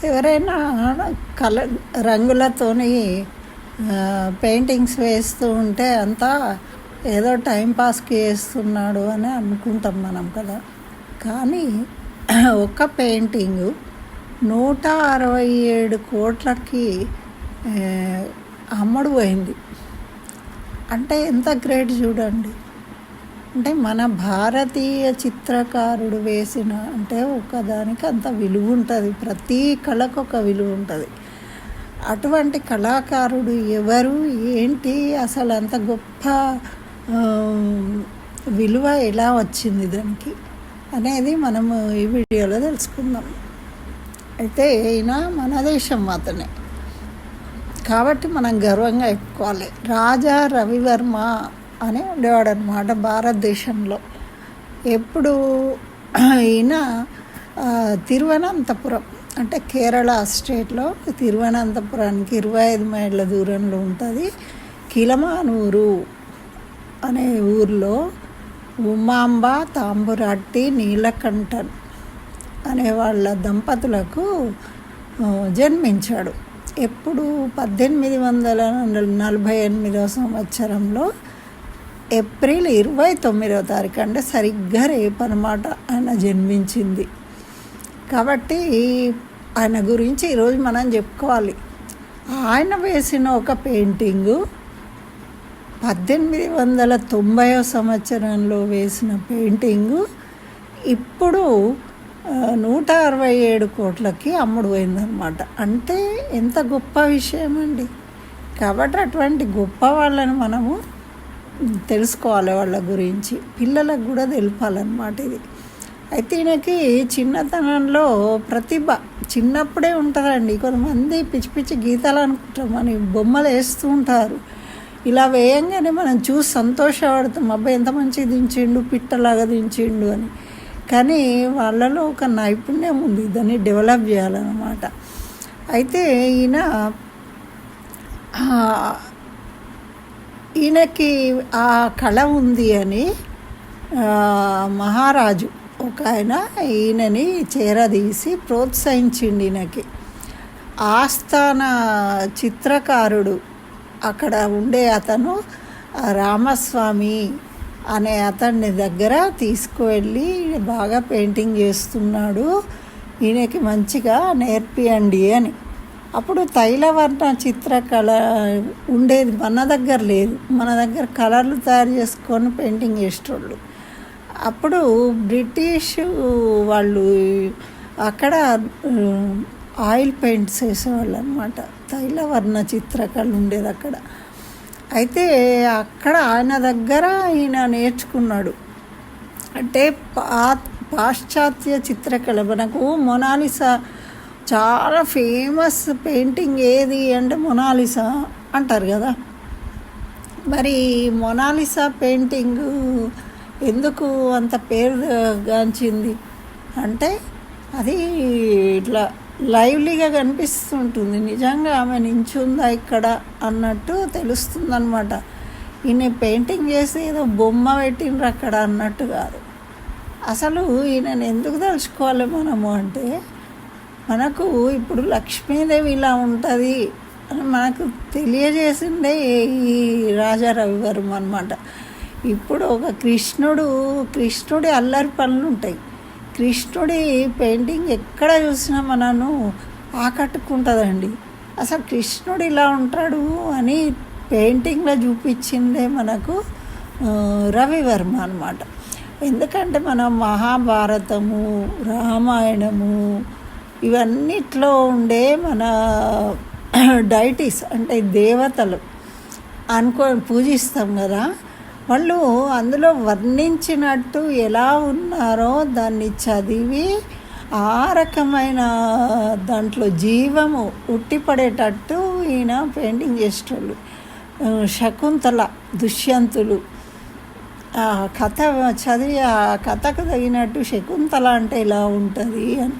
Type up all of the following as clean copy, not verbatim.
ఎవరైనా కల రంగులతోని పెయింటింగ్స్ వేస్తూ ఉంటే అంతా ఏదో టైంపాస్కి వేస్తున్నాడు అని అనుకుంటాం మనం కదా. కానీ ఒక్క పెయింటింగు 167 కోట్లకి అమ్ముడు పోయింది. అంటే ఎంత గ్రేట్ చూడండి. అంటే మన భారతీయ చిత్రకారుడు వేసిన అంటే ఒకదానికి అంత విలువ ఉంటుంది, ప్రతి కళకు ఒక విలువ ఉంటుంది. అటువంటి కళాకారుడు ఎవరు, ఏంటి, అసలు అంత గొప్ప విలువ ఎలా వచ్చింది దానికి అనేది మనము ఈ వీడియోలో తెలుసుకుందాం. అయితే ఈయన మన దేశం అతనే కాబట్టి మనం గర్వంగా చెప్పుకోవాలి. రాజా రవివర్మ అని ఉండేవాడు అనమాట భారతదేశంలో. ఎప్పుడు ఈయన తిరువనంతపురం అంటే కేరళ స్టేట్లో తిరువనంతపురానికి 25 మైళ్ళ దూరంలో ఉంటుంది. కిలమానూరు అనే ఊర్లో ఉమాంబ తాంబురాట్టి నీలకంఠన్ అనే వాళ్ళ దంపతులకు జన్మించాడు. ఎప్పుడు 1848 సంవత్సరంలో ఏప్రిల్ 29వ తారీఖు, అంటే సరిగ్గా రేపు అనమాట ఆయన జన్మించింది. కాబట్టి ఆయన గురించి ఈరోజు మనం చెప్పుకోవాలి. ఆయన వేసిన ఒక పెయింటింగు 1890వ సంవత్సరంలో వేసిన పెయింటింగు ఇప్పుడు 167 కోట్లకి అమ్ముడు పోయిందనమాట. అంటే ఎంత గొప్ప విషయం అండి. కాబట్టి అటువంటి గొప్ప వాళ్ళని మనము తెలుసుకోవాలి, వాళ్ళ గురించి పిల్లలకు కూడా తెలిపాలన్నమాట ఇది. అయితే ఈయనకి చిన్నతనంలో ప్రతిభ చిన్నప్పుడే ఉంటుందండి. కొంతమంది పిచ్చి పిచ్చి గీతాలు అనుకుంటాం, అని బొమ్మలు వేస్తూ ఉంటారు. ఇలా వేయంగానే మనం చూసి సంతోషపడతాం, అబ్బాయి ఎంత మంచిగా దించిండు, పిట్టలాగా దించిండు అని. కానీ వాళ్ళలో ఒక నైపుణ్యం ఉంది, దాన్ని డెవలప్ చేయాలన్నమాట. అయితే ఈయనకి ఆ కళ ఉంది అని మహారాజు ఒక ఆయన ఈయనని చేరదీసి ప్రోత్సహించిండు. ఈయనకి ఆస్థాన చిత్రకారుడు అక్కడ ఉండే అతను రామస్వామి అనే అతన్ని దగ్గర తీసుకువెళ్ళి బాగా పెయింటింగ్ చేస్తున్నాడు, ఈయనకి మంచిగా నేర్పియండి అని. అప్పుడు తైలవర్ణ చిత్రకళ ఉండేది, మన దగ్గర లేదు. మన దగ్గర కలర్లు తయారు చేసుకొని పెయింటింగ్ చేసేటోళ్ళు. అప్పుడు బ్రిటిష్ వాళ్ళు అక్కడ ఆయిల్ పెయింట్స్ వేసేవాళ్ళు అనమాట. తైలవర్ణ చిత్రకళ ఉండేది అక్కడ. అయితే అక్కడ ఆయన దగ్గర ఈయన నేర్చుకున్నాడు. అంటే పాశ్చాత్య చిత్రకళ, మనకు మొనాలిసా చాలా ఫేమస్ పెయింటింగ్ ఏది అంటే మొనాలిసా అంటారు కదా. మరి మొనాలిసా పెయింటింగ్ ఎందుకు అంత పేరుగాంచింది అంటే అది ఇట్లా లైవ్లీగా కనిపిస్తుంటుంది, నిజంగా ఆమె నించుందా ఇక్కడ అన్నట్టు తెలుస్తుందన్నమాట. ఈయన పెయింటింగ్ చేసి ఏదో బొమ్మ పెట్టిండ్రు అక్కడ అన్నట్టు కాదు. అసలు ఈయనను ఎందుకు తలుచుకోవాలి మనము అంటే, మనకు ఇప్పుడు లక్ష్మీదేవి ఇలా ఉంటుంది అని మనకు తెలియజేసిందే ఈ రాజా రవివర్మ అనమాట. ఇప్పుడు ఒక కృష్ణుడి అల్లరి పనులు ఉంటాయి. కృష్ణుడి పెయింటింగ్ ఎక్కడ చూసినా మనను ఆకట్టుకుంటుందండి. అసలు కృష్ణుడు ఇలా ఉంటాడు అని పెయింటింగ్లో చూపించిందే మనకు రవివర్మ అనమాట. ఎందుకంటే మనం మహాభారతము, రామాయణము ఇవన్నిట్లో ఉండే మన డైటీస్ అంటే దేవతలు పూజిస్తాం కదా, వాళ్ళు అందులో వర్ణించినట్టు ఎలా ఉన్నారో దాన్ని చదివి ఆ రకమైన దాంట్లో జీవము ఉట్టిపడేటట్టు ఈయన పెయింటింగ్ చేసేటోళ్ళు. శకుంతల, దుష్యంతులు ఆ కథ చదివి ఆ కథకు తగినట్టు శకుంతల అంటే ఇలా ఉంటుంది అని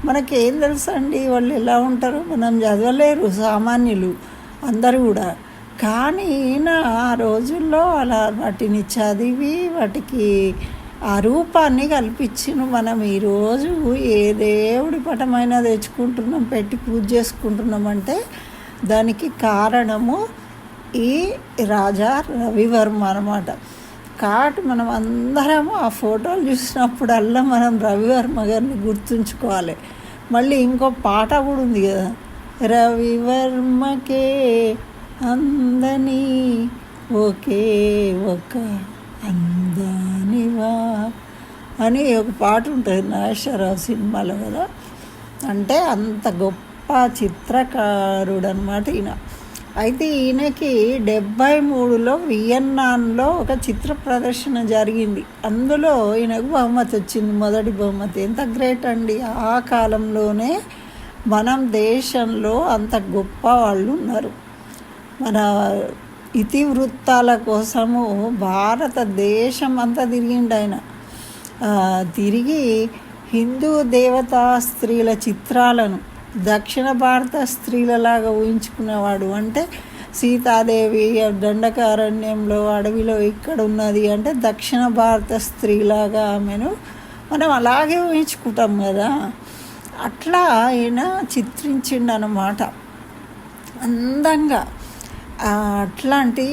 మనకేం తెలుసు అండి, వాళ్ళు ఎలా ఉంటారో మనం చదవలేరు సామాన్యులు అందరూ కూడా. కానీ ఈయన ఆ రోజుల్లో అలా వాటిని చదివి వాటికి ఆ రూపాన్ని కల్పించిన మనం ఈరోజు ఏ దేవుడి పటమైనా తెచ్చుకుంటున్నాం, పెట్టి పూజ చేసుకుంటున్నామంటే దానికి కారణము ఈ రాజా రవివర్మ అన్నమాట. కాబట్టి మనం అందరం ఆ ఫోటోలు చూసినప్పుడల్లా మనం రవివర్మ గారిని గుర్తుంచుకోవాలి. మళ్ళీ ఇంకో పాట కూడా ఉంది కదా, రవివర్మకే అందని ఒకే ఒక అందానివా అని ఒక పాట ఉంటుంది నాగేశ్వరరావు సినిమాలో కదా. అంటే అంత గొప్ప చిత్రకారుడు అనమాట ఈయన. అయితే ఈయనకి 73లో వియన్నాలో ఒక చిత్ర ప్రదర్శన జరిగింది. అందులో ఈయనకు బహుమతి వచ్చింది, మొదటి బహుమతి. ఎంత గ్రేట్ అండి! ఆ కాలంలోనే మనం దేశంలో అంత గొప్ప వాళ్ళు ఉన్నారు. మన ఇతివృత్తాల కోసము భారతదేశం అంతా తిరిగిండు ఆయన. తిరిగి హిందూ దేవతా స్త్రీల చిత్రాలను దక్షిణ భారత స్త్రీలలాగా ఊహించుకునేవాడు. అంటే సీతాదేవి దండకారణ్యంలో అడవిలో ఇక్కడ ఉన్నది అంటే దక్షిణ భారత స్త్రీలాగా ఆమెను మనం అలాగే ఊహించుకుంటాం కదా. అట్లా ఆయన చిత్రించిండు అన్నమాట అందంగా. అట్లాంటి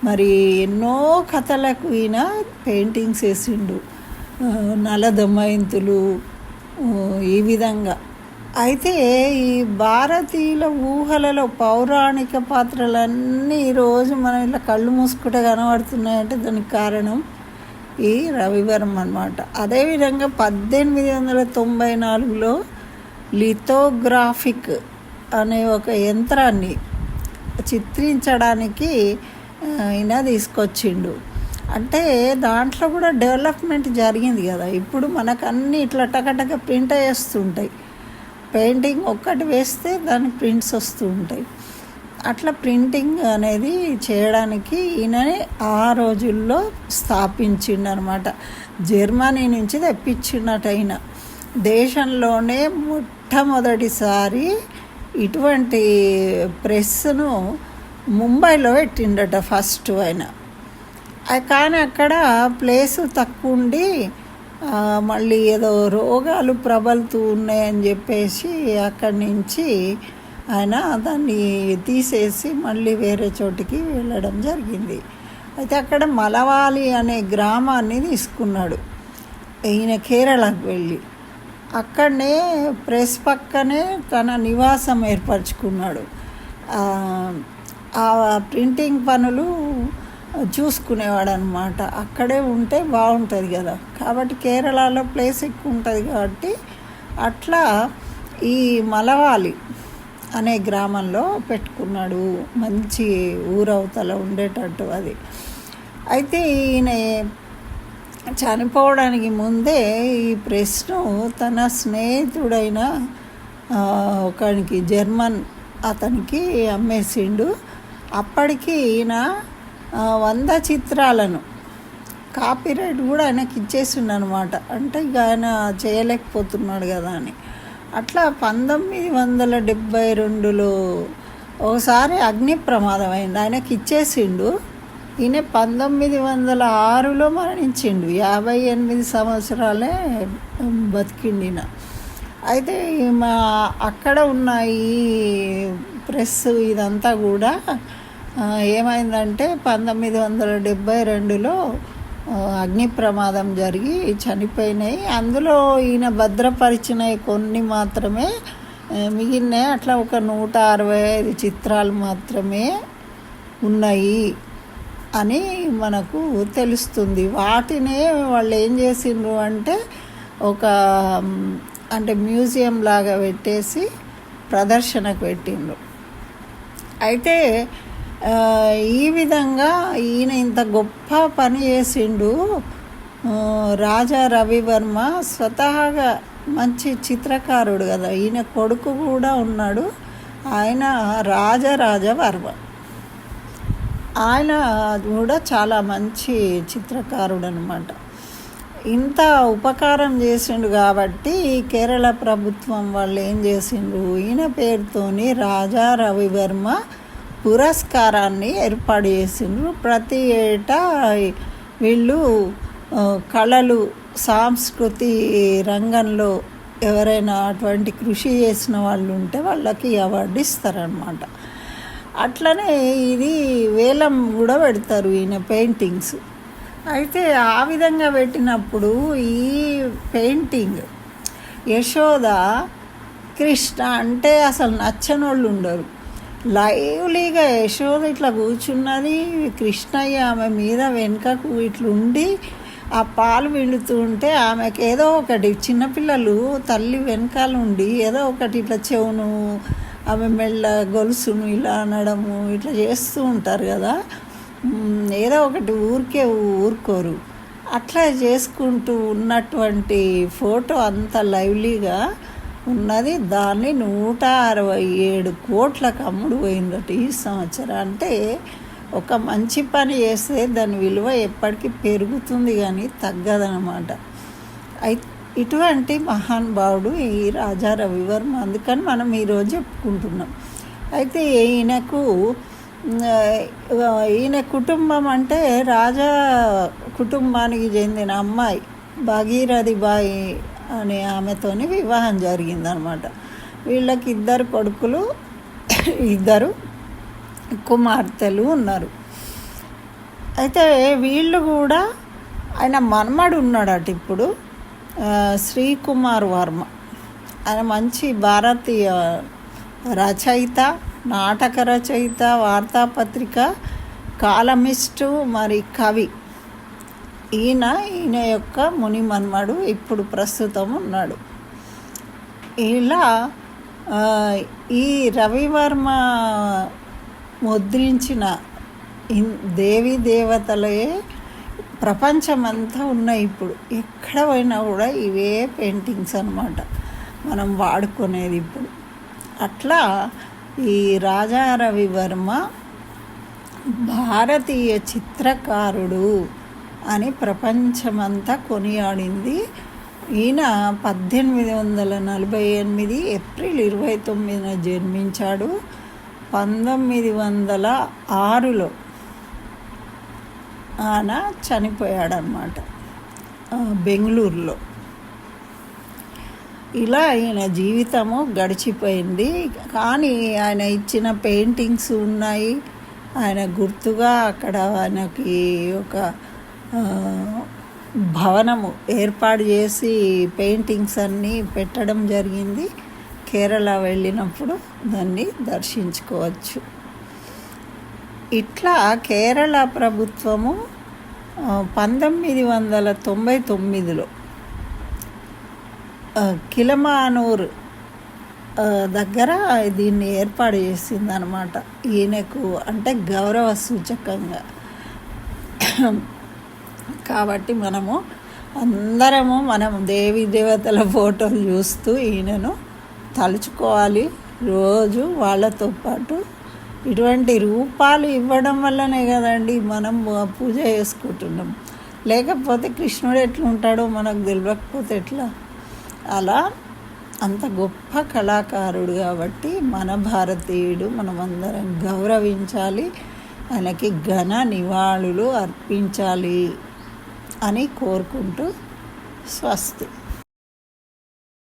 మరి ఎన్నో కథలకు ఈయన పెయింటింగ్స్ వేసిండు, నలదమయంతులు ఈ విధంగా. అయితే ఈ భారతీయుల ఊహలలో పౌరాణిక పాత్రలన్నీ ఈరోజు మనం ఇలా కళ్ళు మూసుకుంటే కనబడుతున్నాయంటే దానికి కారణం ఈ రవివర్మ అన్నమాట. అదేవిధంగా 1894లో లిథోగ్రాఫిక్ అనే ఒక యంత్రాన్ని చిత్రించడానికి ఈయన తీసుకొచ్చిండు. అంటే దాంట్లో కూడా డెవలప్మెంట్ జరిగింది కదా. ఇప్పుడు మనకు అన్నీ ఇట్లా టకటక ప్రింట్ చేస్తుంటాయి. పెయింటింగ్ ఒక్కటి వేస్తే దానికి ప్రింట్స్ వస్తూ ఉంటాయి. అట్లా ప్రింటింగ్ అనేది చేయడానికి ఈయననే ఆ రోజుల్లో స్థాపించిండు అనమాట. జర్మనీ నుంచి తెప్పించినట్టు అయిన దేశంలోనే మొట్టమొదటిసారి ఇటువంటి ప్రెస్ను ముంబైలో పెట్టిండట ఫస్ట్ ఆయన. కానీ అక్కడ ప్లేసు తక్కువ ఉండి మళ్ళీ ఏదో రోగాలు ప్రబలుతూ ఉన్నాయని చెప్పేసి అక్కడి నుంచి ఆయన దాన్ని తీసేసి మళ్ళీ వేరే చోటికి వెళ్ళడం జరిగింది. అయితే అక్కడ మలవాలి అనే గ్రామాన్ని తీసుకున్నాడు ఈయన కేరళకు వెళ్ళి. అక్కడనే ప్రెస్ పక్కనే తన నివాసం ఏర్పరచుకున్నాడు. ఆ ప్రింటింగ్ పనులు చూసుకునేవాడు అనమాట. అక్కడే ఉంటే బాగుంటుంది కదా, కాబట్టి కేరళలో ప్లేస్ ఎక్కువ ఉంటుంది కాబట్టి అట్లా ఈ మలవాలి అనే గ్రామంలో పెట్టుకున్నాడు. మంచి ఊరవతల ఉండేటట్టు అది. అయితే ఈయన చనిపోవడానికి ముందే ఈ ప్రెస్ను తన స్నేహితుడైన ఒకనికి జర్మన్ అతనికి అమ్మేసిండు. అప్పటికి ఈయన 100 చిత్రాలను కాపీరైట్ కూడా ఆయనకి ఇచ్చేసిండు అనమాట. అంటే ఇక ఆయన చేయలేకపోతున్నాడు కదా అని. అట్లా 1972లో ఒకసారి అగ్ని ప్రమాదం అయింది, ఆయనకి ఇచ్చేసిండు. ఈయన 1906లో మరణించిండు. 58 సంవత్సరాలే బతికిండిన. అయితే అక్కడ ఉన్న ఈ ప్రెస్ ఇదంతా కూడా ఏమైందంటే 1972లో అగ్ని ప్రమాదం జరిగి చనిపోయినాయి. అందులో ఈయన భద్రపరిచినవి కొన్ని మాత్రమే మిగిలినాయి. అట్లా ఒక 165 చిత్రాలు మాత్రమే ఉన్నాయి అని మనకు తెలుస్తుంది. వాటినే వాళ్ళు ఏం చేసిండ్రు అంటే అంటే మ్యూజియం లాగా పెట్టేసి ప్రదర్శనకు పెట్టిండ్రు. అయితే ఈ విధంగా ఈయన ఇంత గొప్ప పని చేసిండు. రాజా రవివర్మ స్వతహాగా మంచి చిత్రకారుడు కదా. ఈయన కొడుకు కూడా ఉన్నాడు, ఆయన రాజరాజవర్మ. ఆయన కూడా చాలా మంచి చిత్రకారుడు అనమాట. ఇంత ఉపకారం చేసిండు కాబట్టి కేరళ ప్రభుత్వం వాళ్ళు ఏం చేసిండ్రు, ఈయన పేరుతోని రాజా రవివర్మ పురస్కారాన్ని ఏర్పాటు చేసిండ్రు. ప్రతి ఏటా వీళ్ళు కళలు సాంస్కృతి రంగంలో ఎవరైనా అటువంటి కృషి చేసిన వాళ్ళు ఉంటే వాళ్ళకి అవార్డు ఇస్తారనమాట. అట్లనే ఇది వేలం కూడా పెడతారు ఈయన పెయింటింగ్స్. అయితే ఆ విధంగా పెట్టినప్పుడు ఈ పెయింటింగ్ యశోద కృష్ణ అంటే అసలు నచ్చని వాళ్ళు ఉండరు. లైవ్లీగా యశోద ఇట్లా కూర్చున్నది, కృష్ణయ్య ఆమె మీద వెనుకకు ఇట్లుండి ఆ పాలు పిండుతూ ఉంటే ఆమెకి ఏదో ఒకటి, చిన్నపిల్లలు తల్లి వెనకాల ఉండి ఏదో ఒకటి ఇట్లా చెవును, ఆమె మెల్ల గొలుసును ఇలా అనడము ఇట్లా చేస్తూ ఉంటారు కదా, ఏదో ఒకటి ఊరుకోరు. అట్లా చేసుకుంటూ ఉన్నటువంటి ఫోటో అంత లైవ్లీగా ఉన్నది. దాన్ని 167 కోట్లకు అమ్ముడు పోయిందట ఈ సంవత్సరం. అంటే ఒక మంచి పని చేస్తే దాని విలువ ఎప్పటికీ పెరుగుతుంది కానీ తగ్గదనమాట. ఇటువంటి మహానుభావుడు ఈ రాజా రవివర్మ. అందుకని మనం ఈరోజు చెప్పుకుంటున్నాం. అయితే ఈయన కుటుంబం అంటే రాజా కుటుంబానికి చెందిన అమ్మాయి భాగీరథి బాయి అనే ఆమెతోని వివాహం జరిగిందనమాట. వీళ్ళకి 2 కొడుకులు 2 కుమార్తెలు ఉన్నారు. అయితే వీళ్ళు కూడా ఆయన మనమడు ఉన్నాడట ఇప్పుడు, శ్రీకుమార్ వర్మ. ఆయన మంచి భారతీయ రచయిత, నాటక రచయిత, వార్తాపత్రిక కాలమిస్టు, మరి కవి. ఈయన యొక్క ముని మన్మడు ఇప్పుడు ప్రస్తుతం ఉన్నాడు. ఇలా ఈ రవివర్మ ముద్రించిన దేవీ దేవతలే ప్రపంచమంతా ఉన్నాయి. ఇప్పుడు ఎక్కడ పోయినా కూడా ఇవే పెయింటింగ్స్ అన్నమాట మనం వాడుకునేది ఇప్పుడు. అట్లా ఈ రాజా రవివర్మ భారతీయ చిత్రకారుడు అని ప్రపంచమంతా కొనియాడింది. ఈయన 1848 ఏప్రిల్ 29న జన్మించాడు. 1906లో ఆయన చనిపోయాడనమాట బెంగళూరులో. ఇలా ఆయన జీవితము గడిచిపోయింది. కానీ ఆయన ఇచ్చిన పెయింటింగ్స్ ఉన్నాయి. ఆయన గుర్తుగా అక్కడ ఆయనకి ఒక భవనము ఏర్పాటు చేసి పెయింటింగ్స్ అన్నీ పెట్టడం జరిగింది. కేరళ వెళ్ళినప్పుడు దాన్ని దర్శించుకోవచ్చు. ఇట్లా కేరళ ప్రభుత్వము 1999లో కిలమానూర్ దగ్గర దీన్ని ఏర్పాటు చేసిందనమాట ఈయనకు, అంటే గౌరవ సూచకంగా. కాబట్టి మనం దేవీ దేవతల ఫోటోలు చూస్తూ ఈయనను తలుచుకోవాలి రోజు. వాళ్ళతో పాటు ఇటువంటి రూపాలు ఇవ్వడం వల్లనే కదండి మనం పూజ చేసుకుంటున్నాం. లేకపోతే కృష్ణుడు ఎట్లుంటాడో మనకు తెలియకపోతే ఎట్లా? అలా అంత గొప్ప కళాకారుడు కాబట్టి మన భారతీయుడు, మనమందరం గౌరవించాలి, ఆయనకి ఘన నివాళులు అర్పించాలి అని కోరుకుంటూ స్వస్తి.